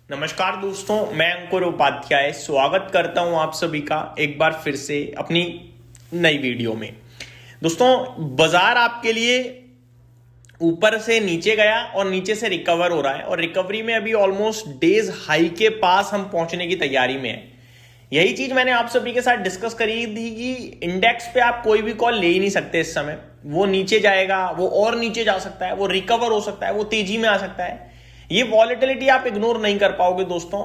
नमस्कार दोस्तों, मैं अंकुर उपाध्याय स्वागत करता हूं आप सभी का एक बार फिर से अपनी नई वीडियो में। दोस्तों, बाजार आपके लिए ऊपर से नीचे गया और नीचे से रिकवर हो रहा है और रिकवरी में अभी ऑलमोस्ट डेज हाई के पास हम पहुंचने की तैयारी में है। यही चीज मैंने आप सभी के साथ डिस्कस करी थी कि इंडेक्स पे आप कोई भी कॉल ले ही नहीं सकते इस समय। वो नीचे जाएगा, वो और नीचे जा सकता है, वो रिकवर हो सकता है, वो तेजी में आ सकता है। ये वॉलेटिलिटी आप इग्नोर नहीं कर पाओगे दोस्तों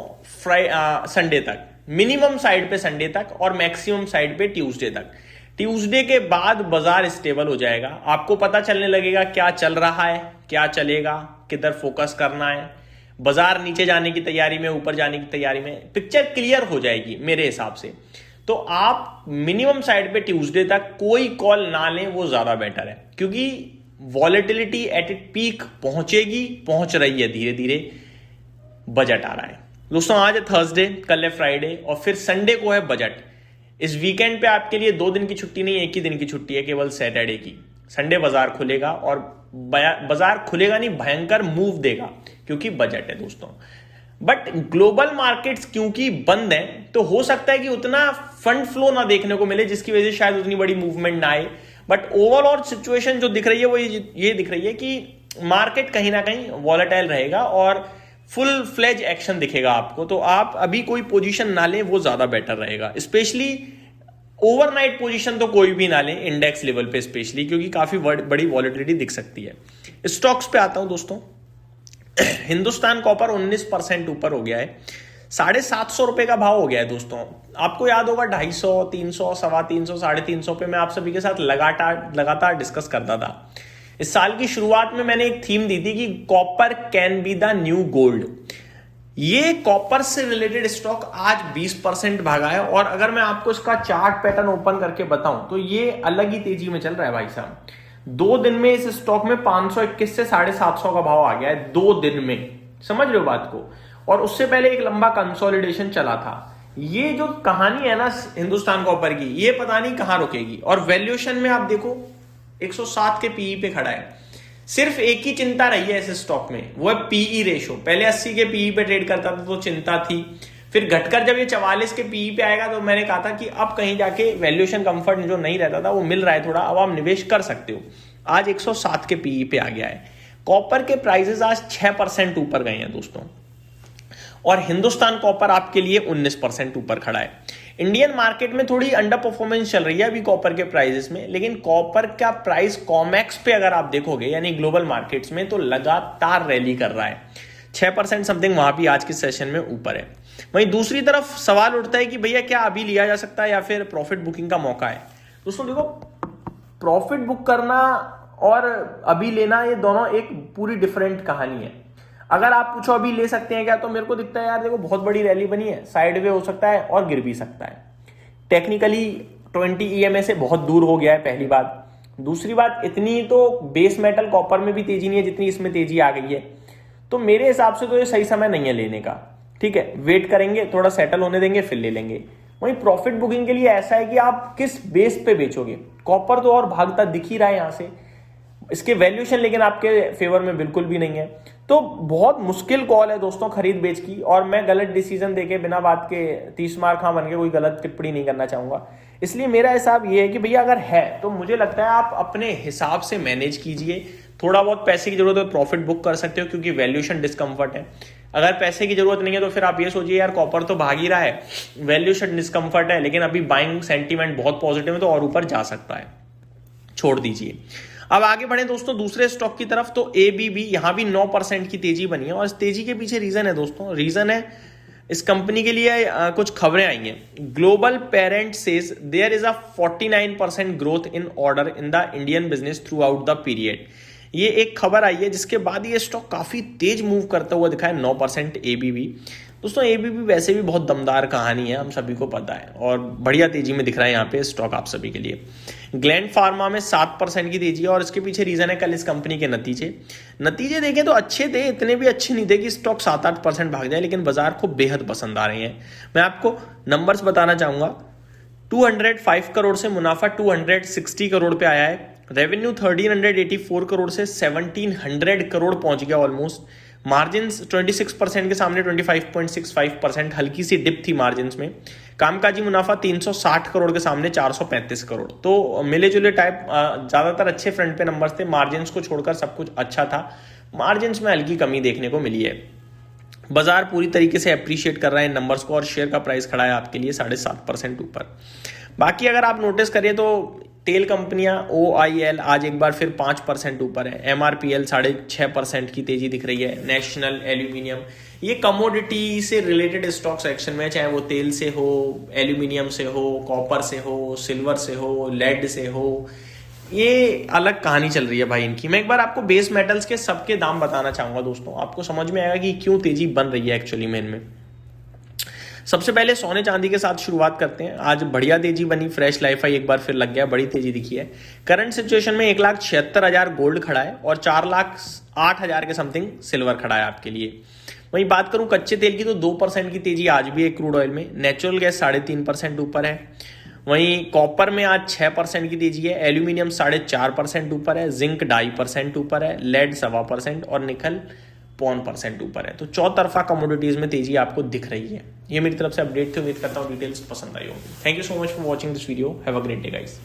संडे तक, मिनिमम साइड पे संडे तक और मैक्सिमम साइड पे ट्यूसडे तक। ट्यूसडे के बाद बाजार स्टेबल हो जाएगा, आपको पता चलने लगेगा क्या चल रहा है, क्या चलेगा, किधर फोकस करना है। बाजार नीचे जाने की तैयारी में, ऊपर जाने की तैयारी में, पिक्चर क्लियर हो जाएगी मेरे हिसाब से। तो आप मिनिमम साइड पे ट्यूसडे तक कोई कॉल ना लें, वो ज्यादा बेटर है, क्योंकि वॉलेटिलिटी एट इट पीक पहुंच रही है धीरे धीरे। बजट आ रहा है दोस्तों, आज है थर्सडे, कल है फ्राइडे और फिर संडे को है बजट। इस वीकेंड पे आपके लिए 2 दिन की छुट्टी नहीं, एक ही दिन की छुट्टी है, केवल सैटरडे की। संडे बाजार खुलेगा और बाजार खुलेगा नहीं, भयंकर मूव देगा क्योंकि बजट है दोस्तों। बट ग्लोबल मार्केट्स क्योंकि बंद हैं, तो हो सकता है कि उतना फंड फ्लो ना देखने को मिले, जिसकी वजह से शायद उतनी बड़ी मूवमेंट ना आए। बट ओवरऑल सिचुएशन जो दिख रही है वो ये दिख रही है कि मार्केट कहीं ना कहीं वॉलेटाइल रहेगा और फुल फ्लेज एक्शन दिखेगा आपको। तो आप अभी कोई पोजीशन ना लें, वो ज्यादा बेटर रहेगा। स्पेशली ओवरनाइट पोजीशन तो कोई भी ना लें इंडेक्स लेवल पे स्पेशली, क्योंकि काफी बड़ी वॉलेटिलिटी दिख सकती है। स्टॉक्स पे आता हूं दोस्तों। हिंदुस्तान कॉपर 19% ऊपर हो गया है, 750 रुपए का भाव हो गया है दोस्तों। आपको याद होगा 250, 300, 350, 350 पे मैं आप सभी के साथ लगातार डिस्कस करता था। इस साल की शुरुआत में मैंने एक थीम दी थी कि copper can be the new gold. ये कॉपर से रिलेटेड स्टॉक आज 20% भागा है और अगर मैं आपको इसका चार्ट पैटर्न ओपन करके बताऊं तो ये अलग ही तेजी में चल रहा है भाई साहब। 2 दिन में इस स्टॉक में 521 से 750 का भाव आ गया है 2 दिन में, समझ रहे हो बात को। और उससे पहले एक लंबा कंसोलिडेशन चला था। ये जो कहानी है ना हिंदुस्तान कॉपर की, ये पता नहीं कहां रुकेगी। और वैल्यूएशन में आप देखो 107 के पीई पे खड़ा है। सिर्फ एक ही चिंता रही है इस स्टॉक में, वो है पीई रेशो। पहले 80 के पीई पे ट्रेड करता था तो चिंता थी, फिर घटकर जब ये 44 के पीई पे आएगा तो मैंने कहा था कि अब कहीं जाके वैल्यूएशन कंफर्ट जो नहीं रहता था वो मिल रहा है थोड़ा, अब आप निवेश कर सकते हो। आज 107 के पीई पे आ गया है। कॉपर के प्राइसेस आज 6% ऊपर गए हैं दोस्तों और हिंदुस्तान कॉपर आपके लिए 19% ऊपर खड़ा है। इंडियन मार्केट में थोड़ी अंडर परफॉर्मेंस चल रही है अभी कॉपर के प्राइसेस में, लेकिन कॉपर का प्राइस कॉमेक्स पे अगर आप देखोगे यानी ग्लोबल मार्केट्स में, तो लगातार रैली कर रहा है। 6% समथिंग वहां भी आज के सेशन में ऊपर है। वहीं दूसरी तरफ सवाल उठता है कि भैया क्या अभी लिया जा सकता है या फिर प्रॉफिट बुकिंग का मौका है। दोस्तों देखो, प्रॉफिट बुक करना और अभी लेना, ये दोनों एक पूरी डिफरेंट कहानी है। अगर आप पूछो अभी ले सकते हैं क्या, तो मेरे को दिखता है यार देखो बहुत बड़ी रैली बनी है, साइडवे हो सकता है और गिर भी सकता है। टेक्निकली 20 EMA से बहुत दूर हो गया है, पहली बात। दूसरी बात, इतनी तो बेस मेटल कॉपर में भी तेजी नहीं है जितनी इसमें तेजी आ गई है। तो मेरे हिसाब से तो ये सही समय नहीं है लेने का। ठीक है, वेट करेंगे, थोड़ा सेटल होने देंगे, फिर ले लेंगे। वहीं प्रॉफिट बुकिंग के लिए ऐसा है कि आप किस बेस पे बेचोगे। कॉपर तो और भागता दिख ही रहा है यहां से, इसके वैल्यूएशन लेकिन आपके फेवर में बिल्कुल भी नहीं है। तो बहुत मुश्किल कॉल है दोस्तों खरीद बेच की, और मैं गलत डिसीजन देके बिना बात के 30 मार खां बन के कोई गलत टिप्पणी नहीं करना चाहूंगा। इसलिए मेरा हिसाब ये है कि भैया अगर है तो मुझे लगता है आप अपने हिसाब से मैनेज कीजिए। थोड़ा बहुत पैसे की जरूरत है प्रॉफिट बुक कर सकते हो क्योंकि वैल्यूएशन डिस्कम्फर्ट है। अगर पैसे की जरूरत नहीं है तो फिर आप ये सोचिए यार कॉपर तो भाग ही रहा है, वैल्यूएशन डिस्कम्फर्ट है, लेकिन अभी बाइंग सेंटीमेंट बहुत पॉजिटिव है तो और ऊपर जा सकता है, छोड़ दीजिए। अब आगे बढ़े दोस्तों दूसरे स्टॉक की तरफ। तो एबीबी, यहां भी 9% की तेजी बनी है और इस तेजी के पीछे रीजन है दोस्तों, रीजन है इस कंपनी के लिए कुछ खबरें आई हैं। Global parent says there is a 49% growth in order in the Indian business throughout the period. ये एक खबर आई है जिसके बाद ये स्टॉक काफी तेज मूव करता हुआ दिखा है, 9% एबीबी। दोस्तों एबीबी वैसे भी बहुत दमदार कहानी है, हम सभी को पता है, और बढ़िया तेजी में दिख रहा है यहाँ पे स्टॉक आप सभी के लिए। ग्लैंड फार्मा में 7% की तेजी है और इसके पीछे रीजन है कल इस कंपनी के नतीजे देखें तो अच्छे थे, इतने भी अच्छे नहीं थे कि स्टॉक 7-8% भाग जाए, लेकिन बाजार को बेहद पसंद आ रहे हैं। मैं आपको नंबर्स बताना चाहूंगा। 205 करोड़ से मुनाफा 260 करोड़ पे आया है। रेवेन्यू 1384 करोड़ से 1700 करोड़ पहुंच गया ऑलमोस्ट। मार्जिन्स 26% के सामने 25.65%, हल्की सी डिप थी मार्जिन्स में। कामकाजी मुनाफा 360 करोड़ के सामने 435 करोड़। तो मिले जुले टाइप ज्यादातर अच्छे फ्रंट पे नंबर्स थे, मार्जिन्स को छोड़कर सब कुछ अच्छा था। मार्जिन्स में हल्की कमी देखने को मिली है। बाजार पूरी तरीके से अप्रिशिएट कर रहा है इन नंबर्स को और शेयर का प्राइस खड़ा है आपके लिए 7.5% ऊपर। बाकी अगर आप नोटिस करिए तो तेल कंपनियां OIL आज एक बार फिर 5% ऊपर है। MRPL 6.5% की तेजी दिख रही है। नेशनल एल्यूमिनियम, ये कमोडिटी से रिलेटेड स्टॉक सेक्शन में, चाहे वो तेल से हो, एल्यूमिनियम से हो, कॉपर से हो, सिल्वर से हो, लेड से हो, ये अलग कहानी चल रही है भाई इनकी। मैं एक बार आपको बेस मेटल्स के सबके दाम बताना चाहूंगा दोस्तों, आपको समझ में आएगा कि क्यों तेजी बन रही है एक्चुअली में इनमें। सबसे पहले सोने चांदी के साथ शुरुआत करते हैं। आज बढ़िया तेजी बनी, फ्रेश लाइफ आई एक बार फिर लग गया, बड़ी तेजी दिखी है। करंट सिचुएशन में 1,76,000 गोल्ड खड़ा है और 4,08,000 के समथिंग सिल्वर खड़ा है आपके लिए। वहीं बात करूं कच्चे तेल की तो 2% की तेजी आज भी है क्रूड ऑयल में। नेचुरल गैस 3.5% ऊपर है। वहीं कॉपर में आज 6% की तेजी है। एल्यूमिनियम 4.5% ऊपर है। जिंक 2.5% ऊपर है। लेड 1.25% और निकल 0.5% ऊपर है। तो चौतरफा कमोडिटीज में तेजी आपको दिख रही है। ये मेरी तरफ से अपडेट थे, उम्मीद करता हूँ डिटेल्स पसंद आई होगी। Thank you so much for watching this video. Have a great day guys.